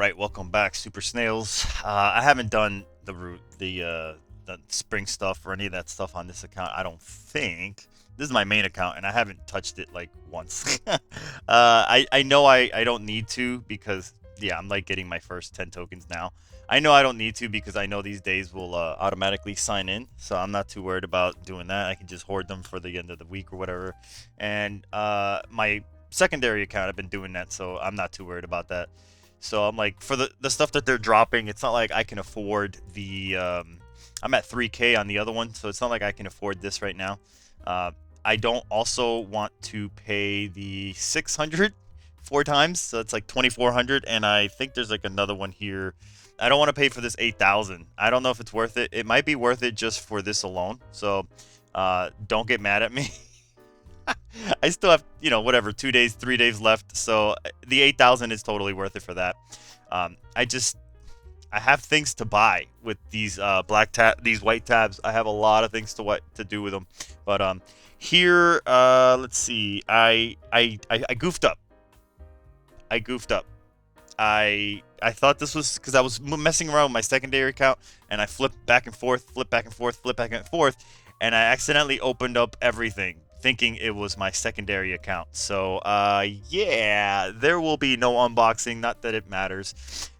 right, welcome back, Super Snails. I haven't done the spring stuff or any of that stuff on this account. I don't think. This is my main account, and I haven't touched it like once. I know I don't need to because yeah, I'm like getting my first 10 tokens now. I know I don't need to because I know these days will automatically sign in, so I'm not too worried about doing that. I can just hoard them for the end of the week or whatever. And my secondary account, I've been doing that, so I'm not too worried about that. So I'm like, for the stuff that they're dropping, it's not like I can afford the. I'm at 3K on the other one, so it's not like I can afford this right now. Uh, I don't also want to pay the 600 4 times, so it's like 2,400, and I think there's like another one here. I don't want to pay for this 8,000. I don't know if it's worth it. It might be worth it just for this alone. So don't get mad at me. I still have, whatever, 2 days, 3 days left. So the 8,000 is totally worth it for that. I have things to buy with these these white tabs. I have a lot of things to do with them. But here, let's see. I goofed up. I thought this was because I was messing around with my secondary account, and I flipped back and forth, flipped back and forth, flipped back and forth, and I accidentally opened up everything thinking it was my secondary account. So yeah, there will be no unboxing, not that it matters.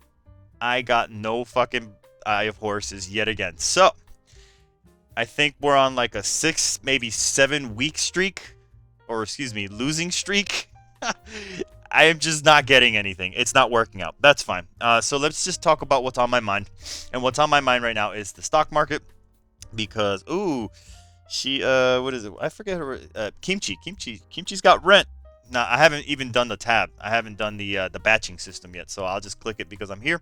I got no fucking Eye of Horses yet again. So I think we're on like a 6, maybe 7 week streak, or excuse me, losing streak. I am just not getting anything. It's not working out. That's fine. So let's just talk about what's on my mind. And what's on my mind right now is the stock market, because what is it? I forget her. Kimchi's got rent. Now I haven't even done the tab. I haven't done the batching system yet. So I'll just click it because I'm here,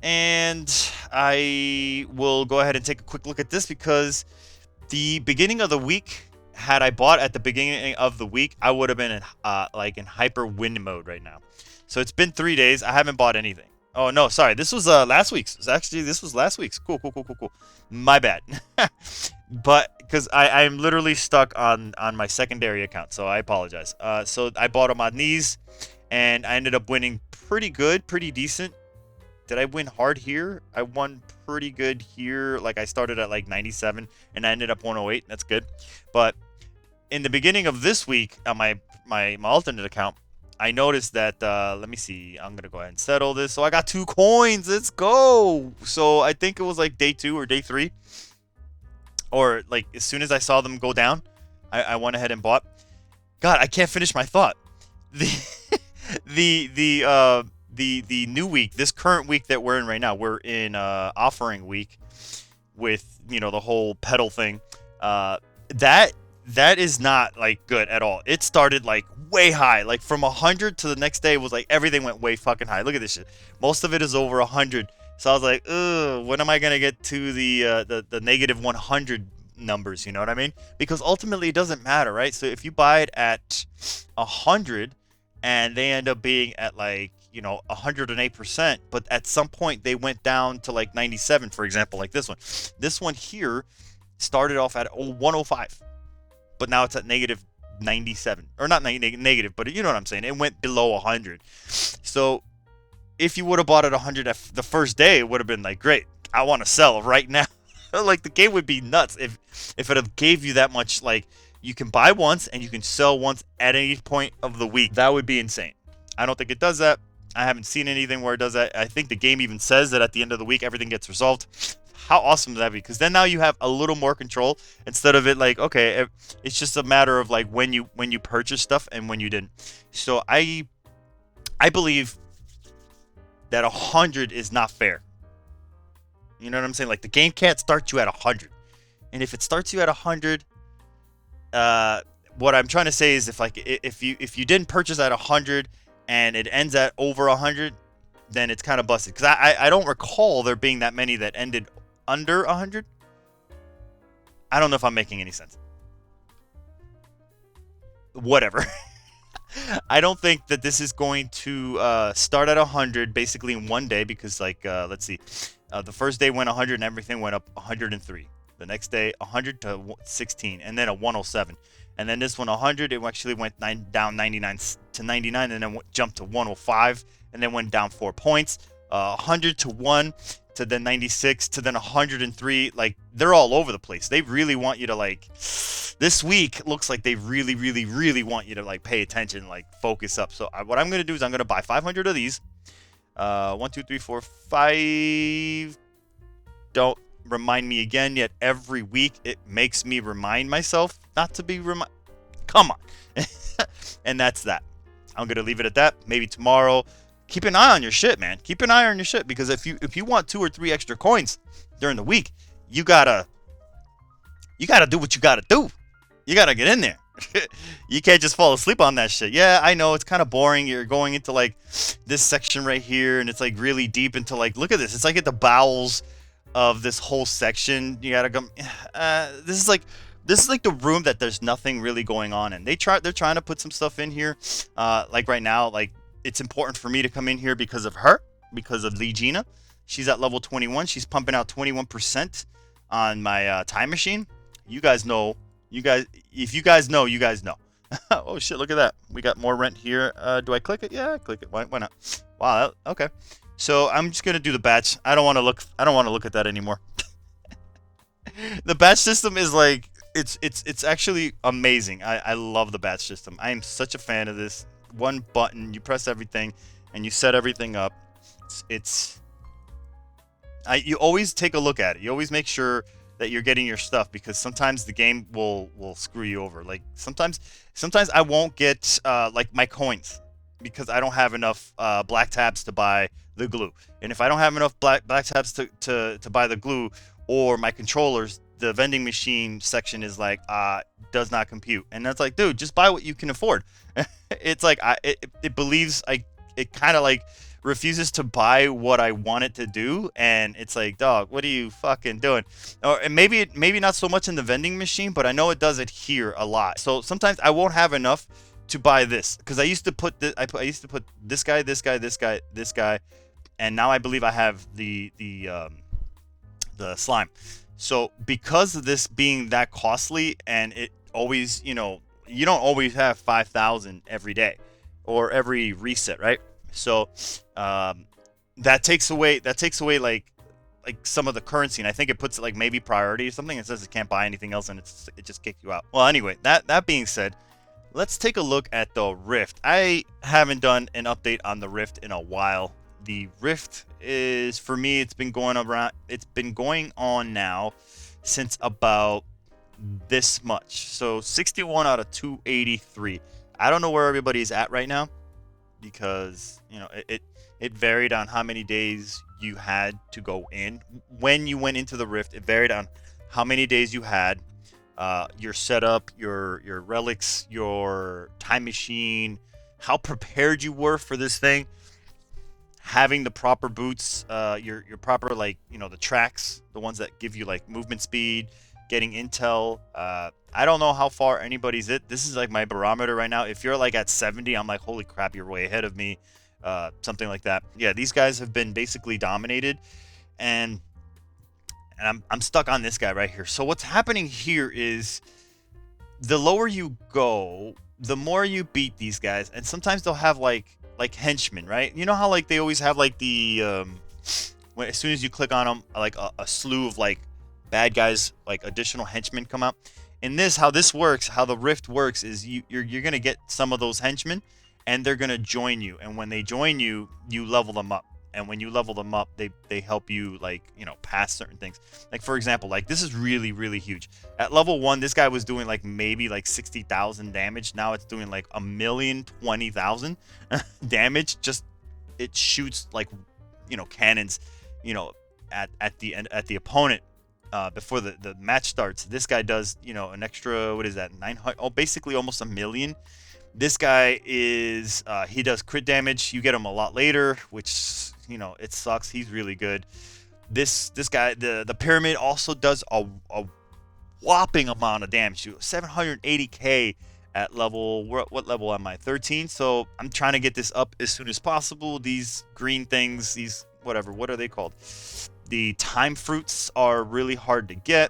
and I will go ahead and take a quick look at this because the beginning of the week, had I bought at the beginning of the week, I would have been in hyper win mode right now. So it's been 3 days. I haven't bought anything. Oh no, sorry. This was last week's. This was last week's. Cool. My bad. But because I'm literally stuck on my secondary account, so I apologize. So I bought them on these, and I ended up winning pretty good, pretty decent. Did I win hard here? I won pretty good here. Like I started at like 97 and I ended up 108. That's good. But in the beginning of this week on my alternate account, I noticed that let me see. I'm gonna go ahead and settle this. So I got 2 coins. Let's go. So I think it was like day 2 or day 3, or like as soon as I saw them go down, I went ahead and bought. God, I can't finish my thought. The the new week, this current week that we're in right now, we're in offering week with the whole pedal thing. That is not like good at all. It started like way high, like from 100 to the next day was like everything went way fucking high. Look at this shit. Most of it is over 100. So I was like, ugh, when am I gonna get to the negative 100 numbers? You know what I mean? Because ultimately it doesn't matter, right? So if you buy it at 100 and they end up being at like 108%, but at some point they went down to like 97, for example, like this one. This one here started off at 105, but now it's at negative 97, or not negative, but you know what I'm saying. It went below 100. So if you would have bought it 100 the first day, it would have been like, great, I want to sell right now. Like the game would be nuts if it have gave you that much. Like you can buy once and you can sell once at any point of the week. That would be insane. I don't think it does that. I haven't seen anything where it does that. I think the game even says that at the end of the week everything gets resolved. How awesome would that be? Because then now you have a little more control instead of it like, okay, it's just a matter of like when you purchase stuff and when you didn't. So I believe that 100 is not fair. You know what I'm saying? Like the game can't start you at 100, and if it starts you at 100, what I'm trying to say is if you didn't purchase at 100 and it ends at over 100, then it's kind of busted. Because I don't recall there being that many that ended under 100. I don't know if I'm making any sense. Whatever. I don't think that this is going to start at 100 basically in one day, because like let's see, the first day went 100 and everything went up 103. The next day 100 to 16, and then a 107. And then this one 100, it actually went down 99 to 99, and then jumped to 105, and then went down 4 points. 100 to 1 to then 96 to then 103. Like, they're all over the place. They really want you to, like, this week looks like they really, really, really want you to, like, pay attention, like, focus up. So what I'm going to do is I'm going to buy 500 of these. 1, 2, 3, 4, 5. Don't remind me again yet. Every week it makes me remind myself not to be come on. And that's that. I'm gonna leave it at that. Maybe tomorrow. Keep an eye on your shit, man. Keep an eye on your shit, because if you want 2 or 3 extra coins during the week, you gotta do what you gotta do. You gotta get in there. You can't just fall asleep on that shit. Yeah, I know it's kind of boring. You're going into like this section right here, and it's like really deep into, like, look at this. It's like at the bowels of this whole section. You gotta go. This is like the room that there's nothing really going on in. They're trying to put some stuff in here. Like right now, like, it's important for me to come in here because of her, because of Legina. She's at level 21. She's pumping out 21% on my time machine. You guys know. If you guys know, you guys know. Oh shit! Look at that. We got more rent here. Do I click it? Yeah, click it. Why not? Wow. Okay. So I'm just gonna do the batch. I don't want to look at that anymore. The batch system is like, it's actually amazing. I love the batch system. I am such a fan of this. One button, you press everything, and you set everything up. You always take a look at it. You always make sure that you're getting your stuff, because sometimes the game will screw you over. Like, sometimes I won't get like my coins, because I don't have enough black tabs to buy the glue. And if I don't have enough black tabs to buy the glue, or my controllers, the vending machine section is like, does not compute. And that's like, dude, just buy what you can afford. It's like, it believes, it kind of like refuses to buy what I want it to do. And it's like, dog, what are you fucking doing? Or maybe not so much in the vending machine, but I know it does it here a lot. So sometimes I won't have enough to buy this, because I used to put I used to put this guy, and now I believe I have the slime. So because of this being that costly, and it always, you don't always have 5,000 every day or every reset, right? So that takes away like some of the currency, and I think it puts it like maybe priority or something. It says it can't buy anything else, and it just kicks you out. Well, anyway, that being said, let's take a look at the Rift. I haven't done an update on the Rift in a while. The Rift is, for me, it's been going on now since about this much. So 61 out of 283. I don't know where everybody's at right now, because it varied on how many days you had to go in. When you went into the Rift, it varied on how many days you had, your setup, your relics, your time machine, how prepared you were for this thing, having the proper boots, your proper, like, the tracks, the ones that give you like movement speed, getting intel. I don't know how far anybody's at. This is like my barometer right now. If you're like at 70, I'm like, holy crap, you're way ahead of me. Something like that. Yeah, these guys have been basically dominated, and I'm stuck on this guy right here. So what's happening here is, the lower you go, the more you beat these guys, and sometimes they'll have like henchmen, right? You know how like they always have like the as soon as you click on them, like a slew of like bad guys, like additional henchmen come out. In this, how this works, how the Rift works, is you're gonna get some of those henchmen, and they're gonna join you, and when they join you, you level them up. And when you level them up, they help you, like, pass certain things. Like, for example, like, this is really, really huge. At level 1, this guy was doing like maybe like 60,000 damage. Now it's doing like 1,020,000 damage. Just, it shoots like, cannons, at the end, at the opponent, before the match starts. This guy does, an extra, what is that, 900? Oh, basically almost 1 million. This guy is, he does crit damage. You get him a lot later, which, it sucks. He's really good. This guy, the pyramid, also does a whopping amount of damage. 780k at level, what level am I? 13. So I'm trying to get this up as soon as possible. These green things, these, whatever, what are they called? The time fruits are really hard to get.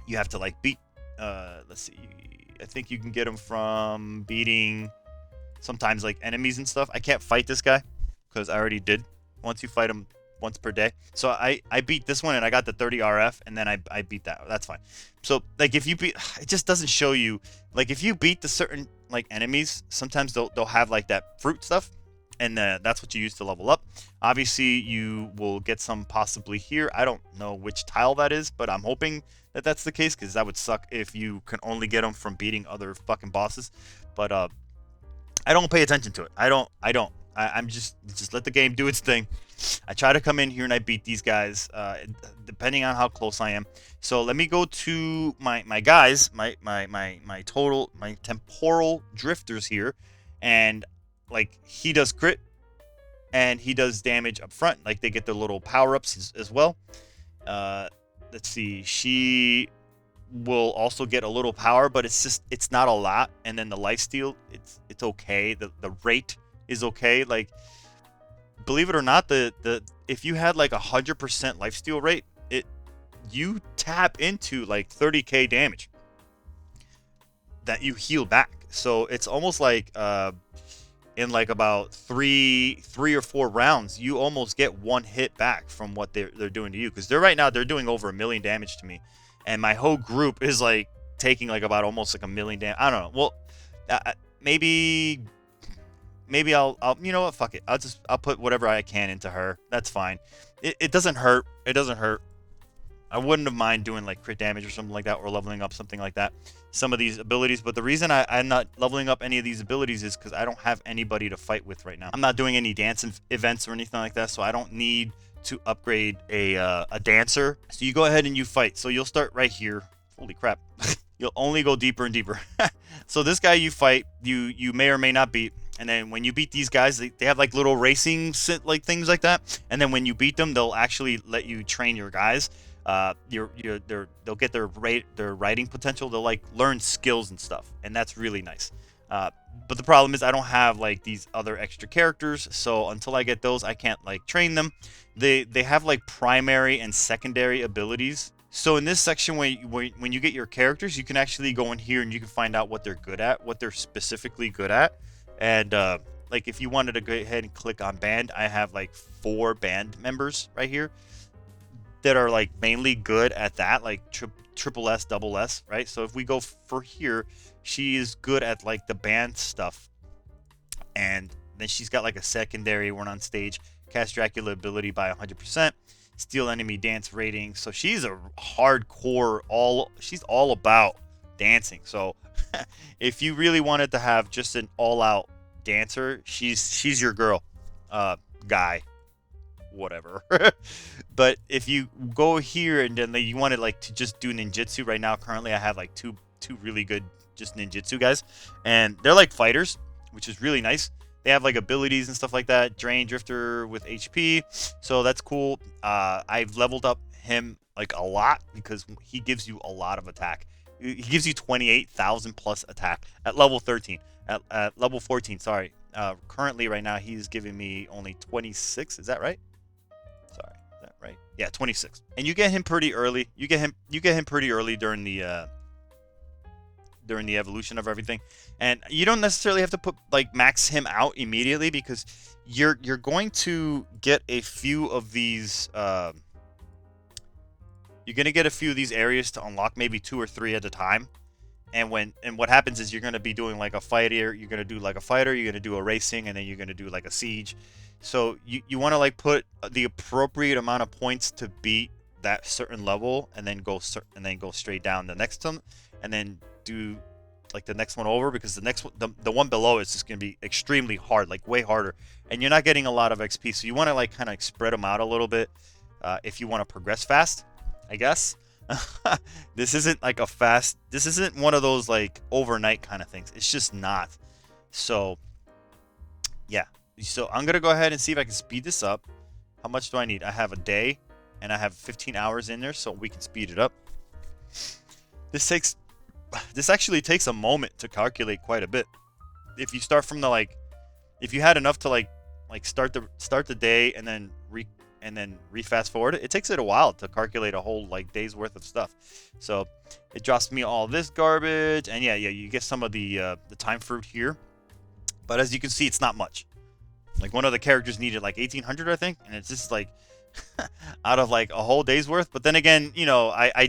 You have to like beat, let's see, I think you can get them from beating sometimes like enemies and stuff. I can't fight this guy because I already did. once you fight them once per day. So I beat this one and I got the 30 RF, and then I beat that. That's fine. So like if you beat, it just doesn't show you, like if you beat the certain like enemies, sometimes they'll have like that fruit stuff, and that's what you use to level up. Obviously you will get some possibly here. I don't know which tile that is, but I'm hoping that that's the case, because that would suck if you can only get them from beating other fucking bosses. But I don't pay attention to it. I'm just let the game do its thing. I try to come in here and I beat these guys, depending on how close I am. So let me go to my guys, my temporal drifters here, and like he does crit and he does damage up front. Like they get their little power ups as well. Let's see, she will also get a little power, but it's not a lot. And then the lifesteal, it's okay. The rate is okay. Like, believe it or not, the if you had like 100% lifesteal rate, you tap into like 30k damage that you heal back. So it's almost like in like about three or four rounds, you almost get one hit back from what they're doing to you, because right now they're doing over 1 million damage to me, and my whole group is like taking like about almost like 1 million damage. I don't know. Well, maybe I'll you know what, fuck it, I'll put whatever I can into her. That's fine. It doesn't hurt. It doesn't hurt. I wouldn't have mind doing like crit damage or something like that, or leveling up something like that, some of these abilities. But the reason I'm not leveling up any of these abilities is because I don't have anybody to fight with right now. I'm not doing any dance events or anything like that, so I don't need to upgrade a dancer. So you go ahead and you fight. So you'll start right here. Holy crap. You'll only go deeper and deeper. So this guy you fight, you may or may not beat. And then when you beat these guys, they have like little racing like things like that. And then when you beat them, they'll actually let you train your guys. They'll get their writing potential. They'll like learn skills and stuff, and that's really nice. But the problem is I don't have like these other extra characters, so until I get those, I can't like train them. They have like primary and secondary abilities. So in this section, when you get your characters, you can actually go in here and you can find out what they're good at, what they're specifically good at. And like if you wanted to go ahead and click on band, I have like 4 band members right here that are like mainly good at that, like triple S, double S, right? So if we go for here, she is good at like the band stuff, and then she's got like a secondary one on stage, cast Dracula ability by 100%, steal enemy dance rating. So she's a hardcore, she's all about dancing. So if you really wanted to have just an all-out dancer, she's your girl, guy, whatever. But if you go here and then you wanted like to just do ninjutsu, right now currently I have like two really good just ninjutsu guys, and they're like fighters, which is really nice. They have like abilities and stuff like that. Drain Drifter with HP, so that's cool. I've leveled up him like a lot because he gives you a lot of attack. He gives you 28,000 plus attack at level 13. At level 14, sorry. Currently right now he's giving me only 26. Is that right? Sorry, is that right? Yeah, 26. And you get him pretty early. You get him pretty early during the evolution of everything. And you don't necessarily have to put like max him out immediately, because you're going to get a few of these you're going to get a few of these areas to unlock, maybe 2 or 3 at a time. And what happens is you're going to be doing like a fighter, you're going to do like a fighter, you're going to do a racing, and then you're going to do like a siege. So you want to like put the appropriate amount of points to beat that certain level, and then go straight down the next one, and then do like the next one over, because the next one, the one below is just going to be extremely hard, like way harder, and you're not getting a lot of XP. So you want to like kind of spread them out a little bit if you want to progress fast, I guess. This isn't like this isn't one of those like overnight kind of things. It's just not. So yeah, so I'm gonna go ahead and see if I can speed this up. How much do I need? I have a day and I have 15 hours in there, so we can speed it up. This actually takes a moment to calculate quite a bit. If you start from the if you had enough to like start the day and then re-fast forward it takes it a while to calculate a whole like day's worth of stuff. So it drops me all this garbage, and yeah, you get some of the time fruit here, but as you can see, it's not much. Like one of the characters needed like 1800, I think, and it's just like out of like a whole day's worth. But then again, you know, I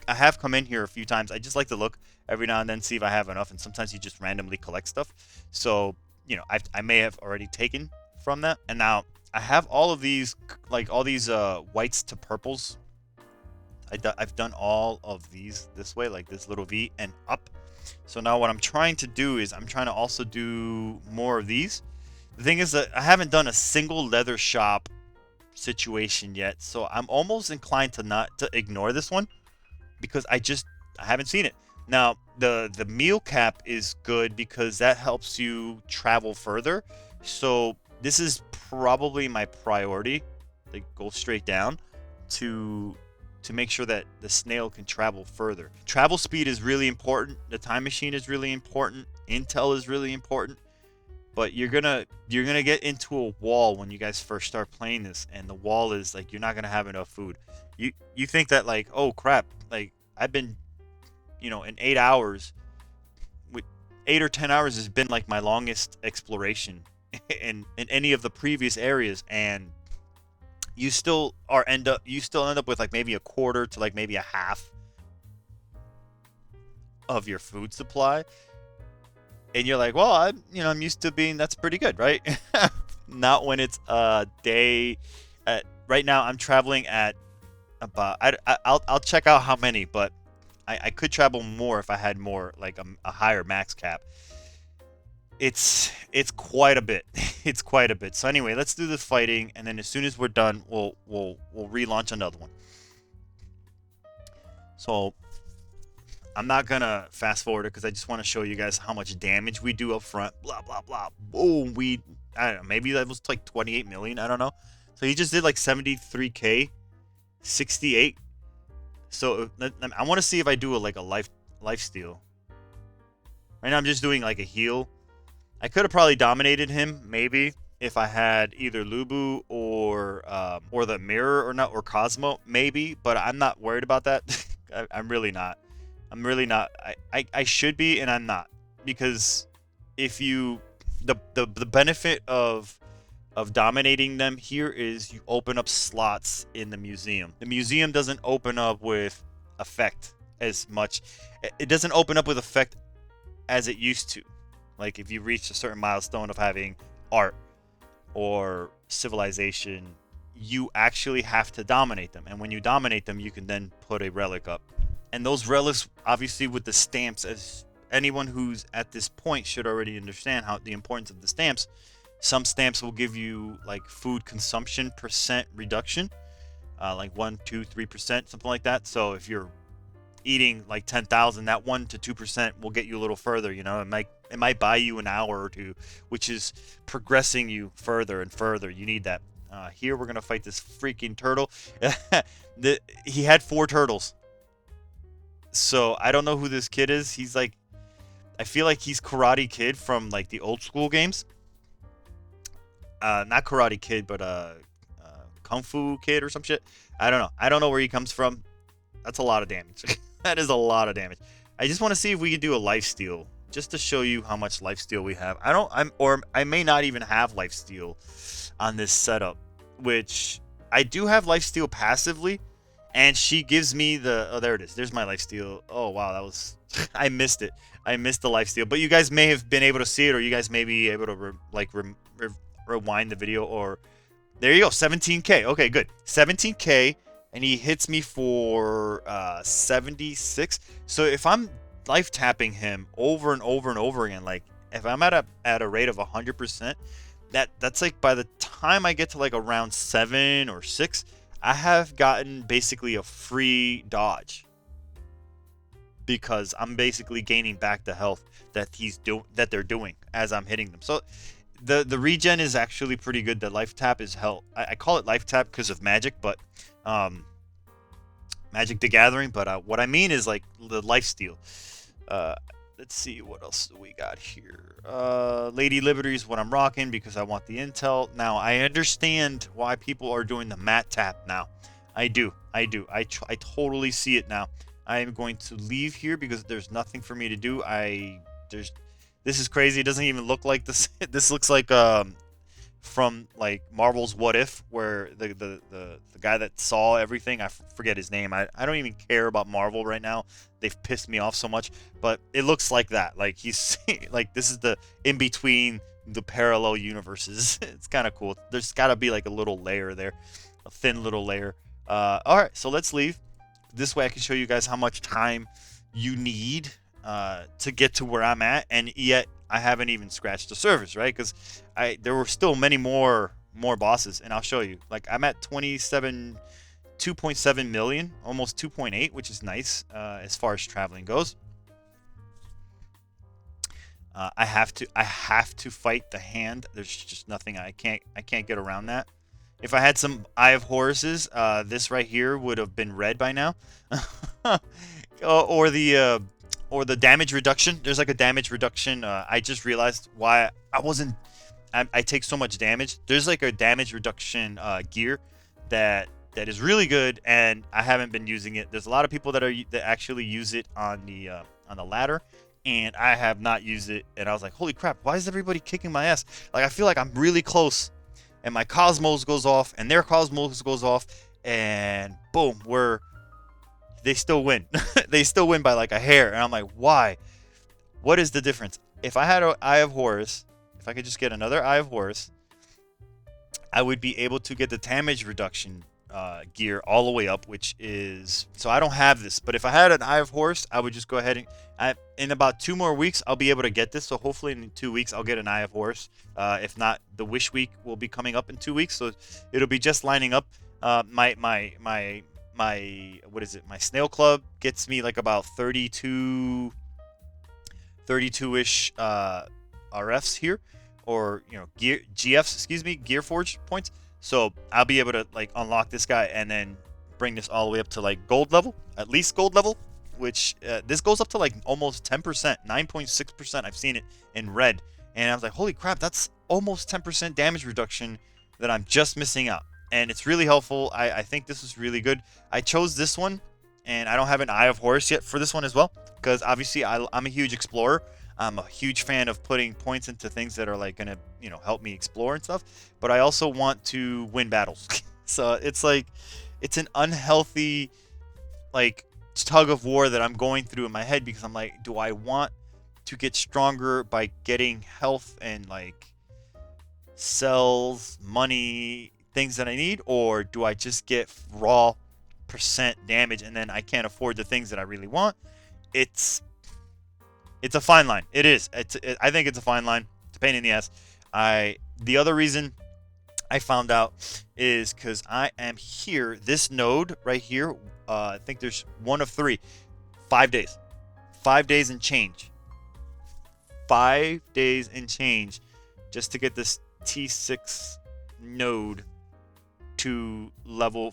have come in here a few times. I just like to look every now and then, see if I have enough, and sometimes you just randomly collect stuff. So you know, I may have already taken from that, and now I have all of these, like all these whites to purples. I've done all of these this way, like this little V and up. So now what I'm trying to do is I'm trying to also do more of these. The thing is that I haven't done a single leather shop situation yet, so I'm almost inclined to not to ignore this one because I haven't seen it. Now the meal cap is good because that helps you travel further. So this is probably my priority, like go straight down to make sure that the snail can travel further. Travel speed is really important. The time machine is really important. Intel is really important. But you're gonna get into a wall when you guys first start playing this, and the wall is like you're not gonna have enough food. You think that like, oh crap, like I've been, you know, in 8 hours, with 8 or 10 hours has been like my longest exploration in any of the previous areas, and you still end up with like maybe a quarter to like maybe a half of your food supply, and you're like, well, I'm used to being, that's pretty good, right? Not when it's a day. Right now I'm traveling at about I'll check out how many, but I could travel more if I had more, like a higher max cap. It's quite a bit. It's quite a bit. So anyway, let's do this fighting, and then as soon as we're done, we'll relaunch another one. So I'm not gonna fast forward it because I just want to show you guys how much damage we do up front. Blah blah blah. Boom. I don't know. Maybe that was like 28 million. I don't know. So he just did like 73k, 68. So I want to see if I do like a life steal. Right now I'm just doing like a heal. I could have probably dominated him, maybe, if I had either Lubu or the mirror or not, or Cosmo, maybe. But I'm not worried about that. I'm really not. I'm really not. I should be, and I'm not, because if you the benefit of dominating them here is you open up slots in the museum. The museum doesn't open up with effect as much. It doesn't open up with effect as it used to. Like if you reach a certain milestone of having art or civilization, you actually have to dominate them. And when you dominate them, you can then put a relic up. And those relics, obviously with the stamps, as anyone who's at this point should already understand how the importance of the stamps. Some stamps will give you like food consumption percent reduction, like 1, 2, 3%, something like that. So if you're eating like 10,000, that 1 to 2% will get you a little further. You know, it might buy you an hour or two, which is progressing you further and further. You need that. Here we're gonna fight this freaking turtle. He had 4 turtles, so I don't know who this kid is. He's like, I feel like he's Karate Kid from like the old school games. Not Karate Kid, but Kung Fu Kid or some shit. I don't know. I don't know where he comes from. That's a lot of damage. That is a lot of damage. I just want to see if we can do a life steal, just to show you how much life steal we have. I may not even have life steal on this setup, which I do have life steal passively, and she gives me the, oh, there it is. There's my life steal. Oh wow, that was I missed it. I missed the life steal, but you guys may have been able to see it, or you guys may be able to rewind the video, or there you go, 17k. Okay, good, 17k. And he hits me for 76. So if I'm life tapping him over and over and over again, like if I'm at a rate of 100%, that's like by the time I get to like around 7 or 6, I have gotten basically a free dodge, because I'm basically gaining back the health that they're doing as I'm hitting them. So the regen is actually pretty good. The life tap is hell. I call it life tap because of Magic, but Magic the Gathering. But what I mean is like the life steal. Let's see what else we got here. Lady Liberty is what I'm rocking because I want the intel. Now I understand why people are doing the mat tap now. I do. I totally see it now. I am going to leave here because there's nothing for me to do. This is crazy. It doesn't even look like this. This looks like from like Marvel's What If, where the guy that saw everything, I forget his name. I don't even care about Marvel right now. They've pissed me off so much, but it looks like that. Like he's like this is the in between the parallel universes. It's kind of cool. There's got to be like a little layer there, a thin little layer. All right, so let's leave. This way I can show you guys how much time you need to get to where I'm at, and yet I haven't even scratched the surface, right? Because there were still many more bosses, and I'll show you. Like I'm at 2.7 million, almost 2.8, which is nice as far as traveling goes. I have to fight the hand. There's just nothing I can't get around that. If I had some Eye of Horuses, this right here would have been red by now. or the damage reduction. There's like a damage reduction. I just realized why I wasn't. I take so much damage. There's like a damage reduction gear that is really good, and I haven't been using it. There's a lot of people that actually use it on the ladder, and I have not used it. And I was like, holy crap! Why is everybody kicking my ass? Like I feel like I'm really close, and my Cosmos goes off, and their Cosmos goes off, and boom, they still win. They still win by like a hair, and I'm like, why? What is the difference? If I had an Eye of Horus, if I could just get another Eye of Horus, I would be able to get the damage reduction gear all the way up, which is... So I don't have this, but if I had an Eye of Horus, I would just go ahead and... in about 2 more weeks, I'll be able to get this. So hopefully in 2 weeks, I'll get an Eye of Horus. If not, the Wish Week will be coming up in 2 weeks, so it'll be just lining up. My what is it? My SNAIL Club gets me like about 32-ish RFs here, or GFs, excuse me, Gear Forge points. So I'll be able to like unlock this guy and then bring this all the way up to like gold level, at least gold level, which this goes up to like almost 10%, 9.6%. I've seen it in red, and I was like, holy crap, that's almost 10% damage reduction that I'm just missing out. And it's really helpful. I think this is really good. I chose this one, and I don't have an Eye of Horus yet for this one as well, because obviously I'm a huge explorer. I'm a huge fan of putting points into things that are like gonna help me explore and stuff. But I also want to win battles. So it's like it's an unhealthy like tug of war that I'm going through in my head, because I'm like, do I want to get stronger by getting health and like cells, money, things that I need, or do I just get raw percent damage and then I can't afford the things that I really want? It's a fine line. It is. I think it's a fine line. It's a pain in the ass. The other reason I found out is because I am here. This node right here. I think there's one of 3. 5 days. 5 days and change. 5 days and change just to get this T6 node to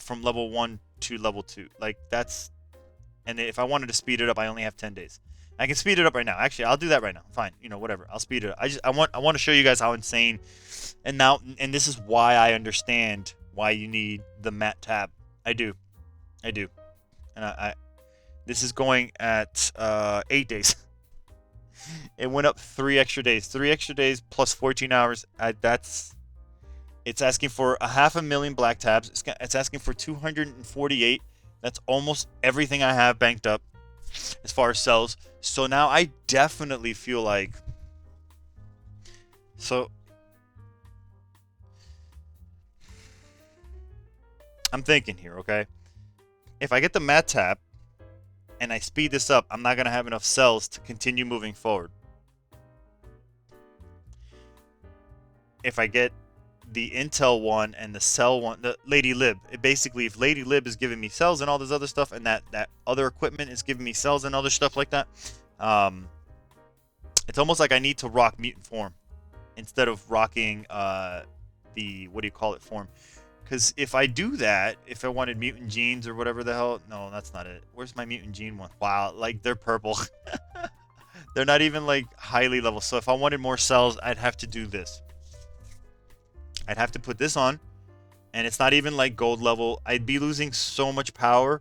from level 1 to level 2. Like that's, and if I wanted to speed it up, I only have 10 days. I can speed it up right now. Actually, I'll do that right now. Fine, whatever. I'll speed it up. I want to show you guys how insane, and this is why I understand why you need the mat tab. I do, and this is going at 8 days. It went up 3 extra days. 3 extra days plus 14 hours. It's asking for 500,000 black tabs. It's asking for 248. That's almost everything I have banked up as far as cells. So now I definitely feel like... So I'm thinking here, okay? If I get the mat tab and I speed this up, I'm not going to have enough cells to continue moving forward. If I get the Intel one and the cell one, the Lady Lib, basically, if Lady Lib is giving me cells and all this other stuff, and that other equipment is giving me cells and other stuff like that, it's almost like I need to rock mutant form instead of rocking the, what do you call it, form. Because if I do that, if I wanted mutant genes or whatever the hell, no, that's not it. Where's my mutant gene one? Wow, like they're purple. They're not even like highly level. So if I wanted more cells, I'd have to do this. I'd have to put this on, and it's not even like gold level. I'd be losing so much power.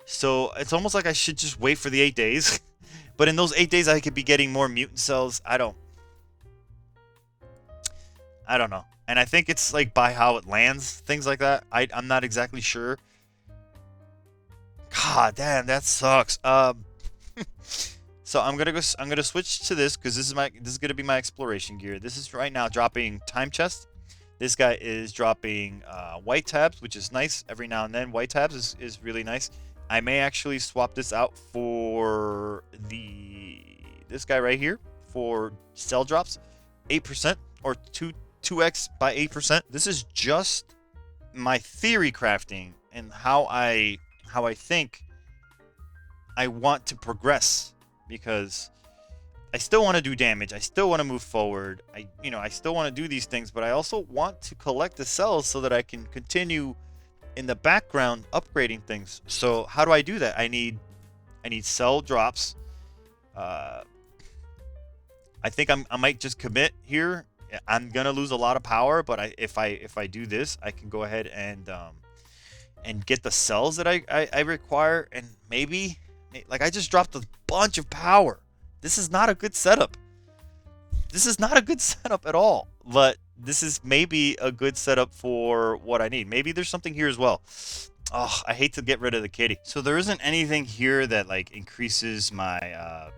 So it's almost like I should just wait for the 8 days. But in those 8 days, I could be getting more mutant cells. I don't I don't know. And I think it's like by how it lands, things like that. I'm not exactly sure. God damn, that sucks. So I'm gonna switch to this because this is gonna be my exploration gear. This is right now dropping time chest. This guy is dropping white tabs, which is nice every now and then. White tabs is really nice. I may actually swap this out for this guy right here for cell drops, 8% or 2x by 8%. This is just my theory crafting and how I think I want to progress, because I still want to do damage. I still want to move forward. I still want to do these things, but I also want to collect the cells so that I can continue in the background upgrading things. So how do I do that? I need cell drops. I think I might just commit here. I'm gonna lose a lot of power, but if I do this, I can go ahead and get the cells that I require, and maybe like I just dropped a bunch of power. This is not a good setup. This is not a good setup at all. But this is maybe a good setup for what I need. Maybe there's something here as well. Oh, I hate to get rid of the kitty. So there isn't anything here that like increases my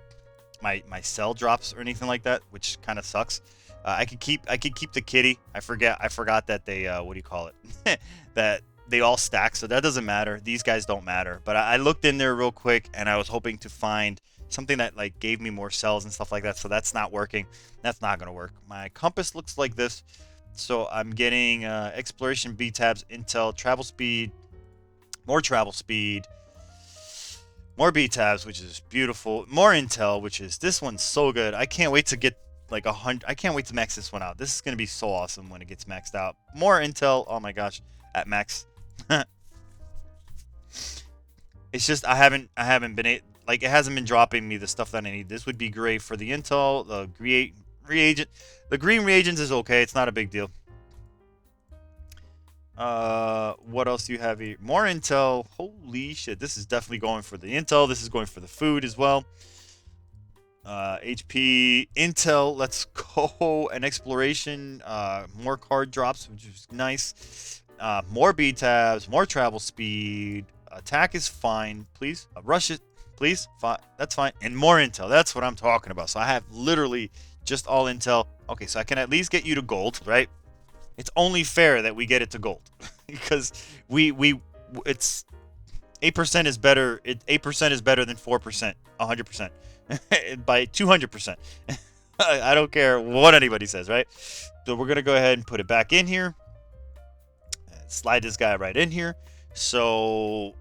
my cell drops or anything like that, which kind of sucks. I could keep the kitty. I forgot that they what do you call it? That they all stack, so that doesn't matter. These guys don't matter. But I looked in there real quick, and I was hoping to find something that like gave me more cells and stuff like that. So that's not working. That's not gonna work. My compass looks like this. So I'm getting exploration B tabs, intel, travel speed, more travel speed, more B tabs, which is beautiful, more intel, which is this one's so good. I can't wait to get like 100. I can't wait to max this one out. This is gonna be so awesome when it gets maxed out. More intel. Oh my gosh, at max. It's just I haven't been like it hasn't been dropping me the stuff that I need. This would be great for the intel, the reagent. The green reagents is okay. It's not a big deal. What else do you have here? More intel. Holy shit! This is definitely going for the intel. This is going for the food as well. HP, intel. Let's go. And exploration. More card drops, which is nice. More B tabs, more travel speed. Attack is fine, please. Rush it, please. Fine, that's fine. And more intel. That's what I'm talking about. So I have literally just all intel. Okay, so I can at least get you to gold, right? It's only fair that we get it to gold because it's 8% is better. 8% is better than 4%, 100%, by 200%. I don't care what anybody says, right? So we're gonna go ahead and put it back in here. Slide this guy right in here. So,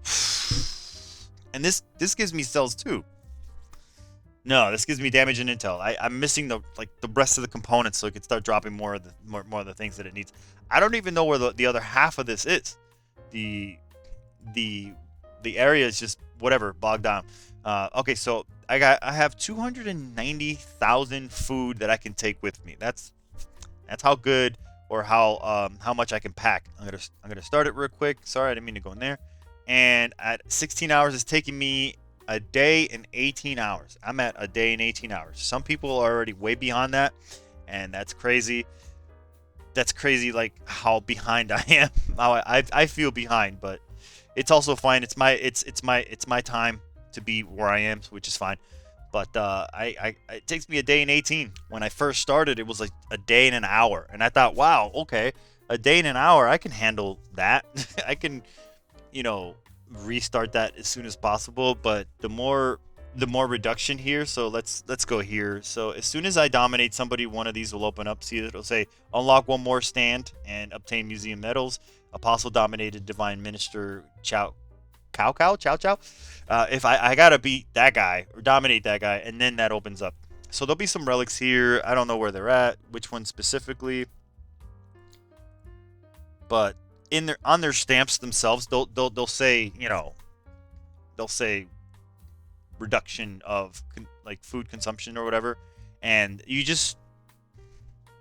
and this gives me cells too. No, this gives me damage and intel. I'm missing the rest of the components so it can start dropping more of the things that it needs. I don't even know where the other half of this is. The area is just whatever bogged down. Okay, so I have 290,000 food that I can take with me. That's how good or how much I can pack. I'm gonna start it real quick. Sorry, I didn't mean to go in there. And at 16 hours, it's taking me a day and 18 hours. I'm at a day and 18 hours. Some people are already way beyond that, and that's crazy. That's crazy, like how behind I am. How I feel behind, but it's also fine. It's my time to be where I am, which is fine. But it takes me a day and 18. When I first started, it was like a day and an hour, and I thought, wow, okay, a day and an hour, I can handle that. I can, restart that as soon as possible. But the more reduction here. So let's go here. So as soon as I dominate somebody, one of these will open up. See, it'll say unlock one more stand and obtain museum medals. Apostle dominated divine minister Chow. If I gotta beat that guy or dominate that guy, and then that opens up. So there'll be some relics here. I don't know where they're at, which one specifically, but on their stamps themselves, they'll say they'll say reduction of like food consumption or whatever, and you just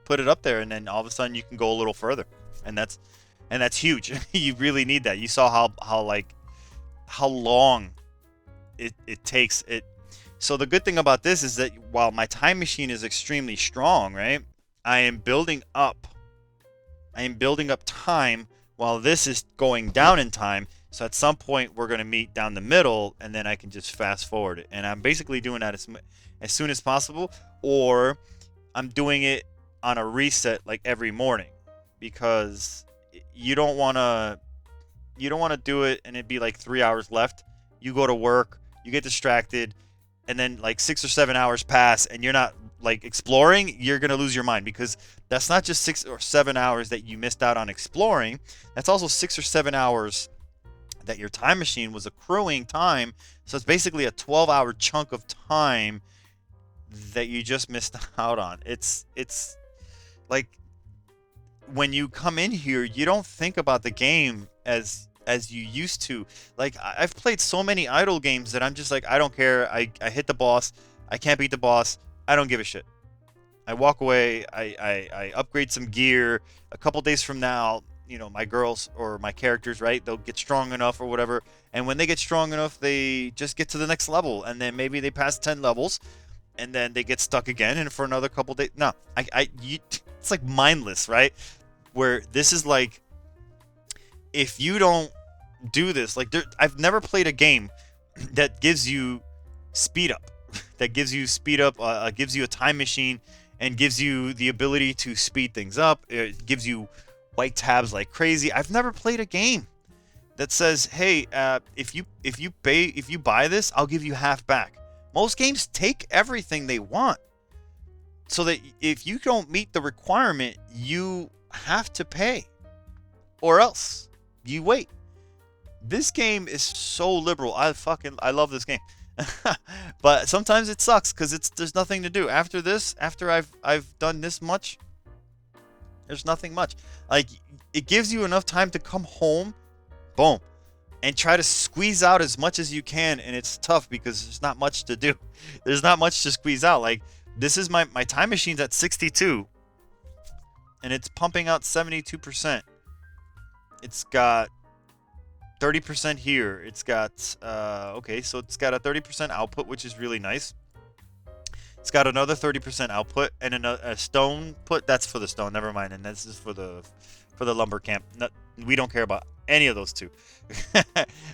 put it up there, and then all of a sudden you can go a little further, and that's huge. You really need that. You saw how long it takes it. So the good thing about this is that while my time machine is extremely strong, right, I am building up I am building up time while this is going down in time. So at some point we're going to meet down the middle, and then I can just fast forward it. And I'm basically doing that as soon as possible, or I'm doing it on a reset like every morning, because you don't want to do it and it'd be like 3 hours left. You go to work, you get distracted, and then like 6 or 7 hours pass and you're not like exploring. You're gonna lose your mind, because that's not just 6 or 7 hours that you missed out on exploring. That's also 6 or 7 hours that your time machine was accruing time. So it's basically a 12-hour chunk of time that you just missed out on. It's like, when you come in here, you don't think about the game as you used to. Like, I've played so many idle games that I'm just like, I don't care. I hit the boss. I can't beat the boss. I don't give a shit. I walk away. I upgrade some gear. A couple days from now, my girls or my characters, right? They'll get strong enough or whatever. And when they get strong enough, they just get to the next level. And then maybe they pass 10 levels. And then they get stuck again. And for another couple days. No, it's like mindless, right? Where this is like, if you don't do this, like, I've never played a game that gives you speed up, gives you a time machine, and gives you the ability to speed things up. It gives you white tabs like crazy. I've never played a game that says, hey, if you buy this, I'll give you half back. Most games take everything they want, so that if you don't meet the requirement, you have to pay, or else you wait. This game is so liberal. I love this game. But sometimes it sucks because there's nothing to do. After this, after I've done this much, there's nothing much. Like, it gives you enough time to come home, boom, and try to squeeze out as much as you can, and it's tough because there's not much to do. There's not much to squeeze out. Like, this is my time machine's at 62, and it's pumping out 72%. It's got 30% here. It's got okay, so it's got a 30% output, which is really nice. It's got another 30% output and a stone put. That's for the stone. Never mind. And this is for the lumber camp. We don't care about any of those two.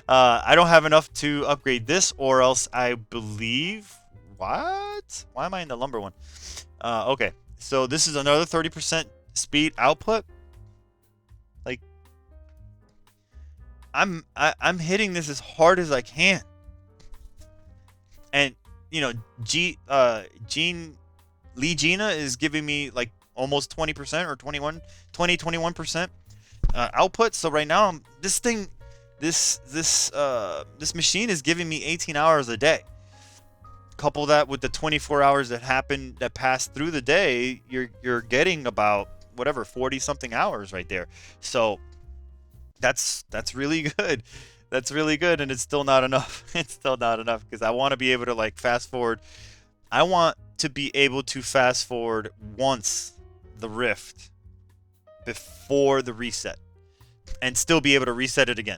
I don't have enough to upgrade this, or else I believe. What? Why am I in the lumber one? Okay, so this is another 30% speed output. Like, I'm hitting this as hard as I can, and Gina is giving me like almost 20% or 21% output. So right now, this machine is giving me 18 hours a day. Couple that with the 24 hours that passed through the day, you're getting about whatever 40 something hours right there. So that's really good. That's really good, and it's still not enough. It's still not enough, because I want to be able to like fast forward. I want to be able to fast forward once the rift before the reset, and still be able to reset it again.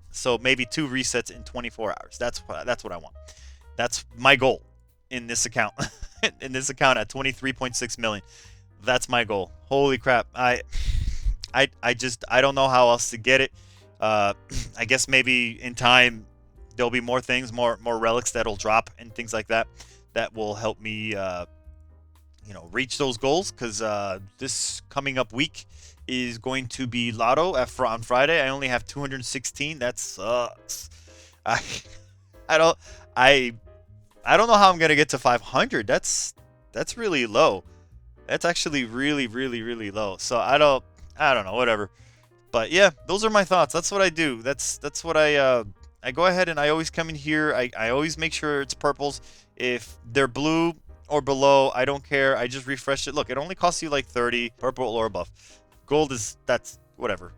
So maybe 2 resets in 24 hours. That's what I want. That's my goal in this account. In this account at 23.6 million. That's my goal. Holy crap. I don't know how else to get it. I guess maybe in time there'll be more things, more relics that'll drop and things like that will help me reach those goals, because this coming up week is going to be Lotto on Friday. I only have 216. That sucks. I don't know how I'm gonna get to 500. That's really low. That's actually really, really, really low. So I don't know, whatever. But yeah, those are my thoughts. That's what I do. That's what I go ahead and I always come in here. I always make sure it's purples. If they're blue or below, I don't care. I just refresh it. Look, it only costs you like 30, purple or above. Gold that's whatever.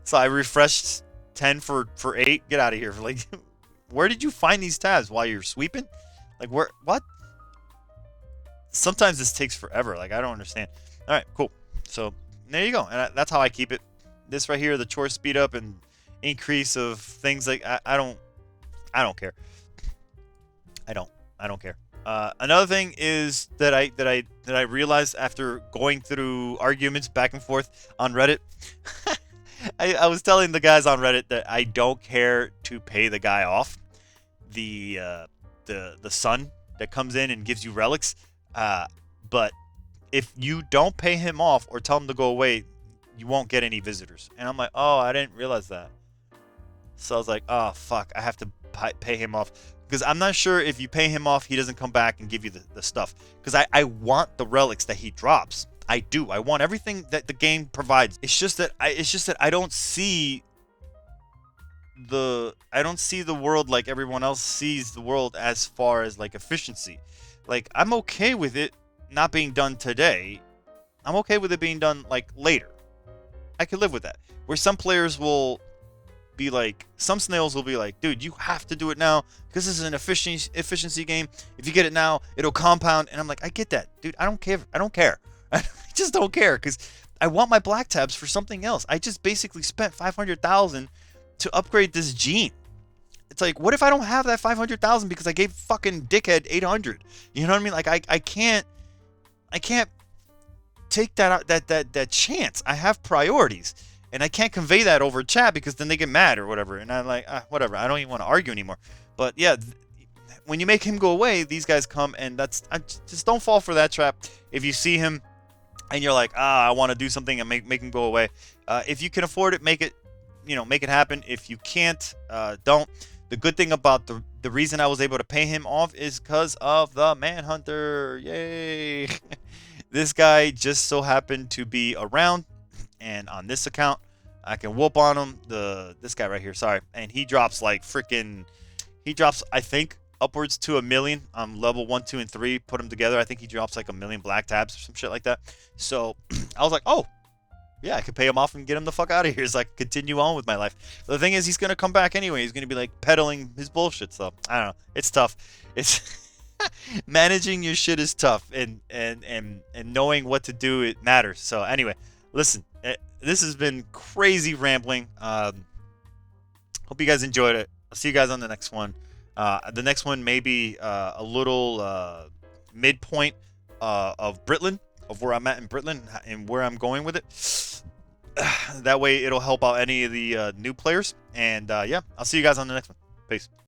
So I refreshed 10 for 8. Get out of here. Like, where did you find these tabs? While you're sweeping? Like, what? Sometimes this takes forever. Like, I don't understand. All right, cool. So there you go. And that's how I keep it. This right here, the chore speed up and increase of things, like I don't care. I don't care. Another thing is that I realized after going through arguments back and forth on Reddit. I was telling the guys on Reddit that I don't care to pay the guy off, the son that comes in and gives you relics. But if you don't pay him off or tell him to go away, you won't get any visitors. And I'm like, oh, I didn't realize that. So I was like, oh fuck, I have to pay him off because I'm not sure if you pay him off, he doesn't come back and give you the stuff. Because I want the relics that he drops. I do. I want everything that the game provides. It's just that I don't see the world like everyone else sees the world as far as like efficiency. Like I'm okay with it not being done today. I'm okay with it being done like later. I could live with that. Where some players will be like, some snails will be like, dude, you have to do it now because this is an efficiency game. If you get it now, it'll compound. And I'm like, I get that, dude. I don't care. I don't care. I just don't care because I want my black tabs for something else. I just basically spent 500,000 to upgrade this gene. It's like, what if I don't have that 500,000 because I gave fucking dickhead 800? You know what I mean? Like I can't take that chance. I have priorities. And I can't convey that over chat because then they get mad or whatever. And I'm like, whatever. I don't even want to argue anymore. But yeah, when you make him go away, these guys come, and just don't fall for that trap. If you see him and you're like, I want to do something and make him go away. If you can afford it, make it happen. If you can't, don't. The good thing about the reason I was able to pay him off is because of the Manhunter. Yay! This guy just so happened to be around. And on this account, I can whoop on him. This guy right here, sorry. And he drops like freaking, I think, upwards to 1 million on level 1, 2, and 3. Put them together. I think he drops like 1 million black tabs or some shit like that. So I was like, oh, yeah, I could pay him off and get him the fuck out of here so I can continue on with my life. But the thing is, he's going to come back anyway. He's going to be like peddling his bullshit. So I don't know. It's tough. It's managing your shit is tough. And knowing what to do, it matters. So anyway, listen. This has been crazy rambling. Hope you guys enjoyed it. I'll see you guys on the next one. The next one may be a little midpoint of Britland, of where I'm at in Britland and where I'm going with it. That way it'll help out any of the new players. And yeah, I'll see you guys on the next one. Peace.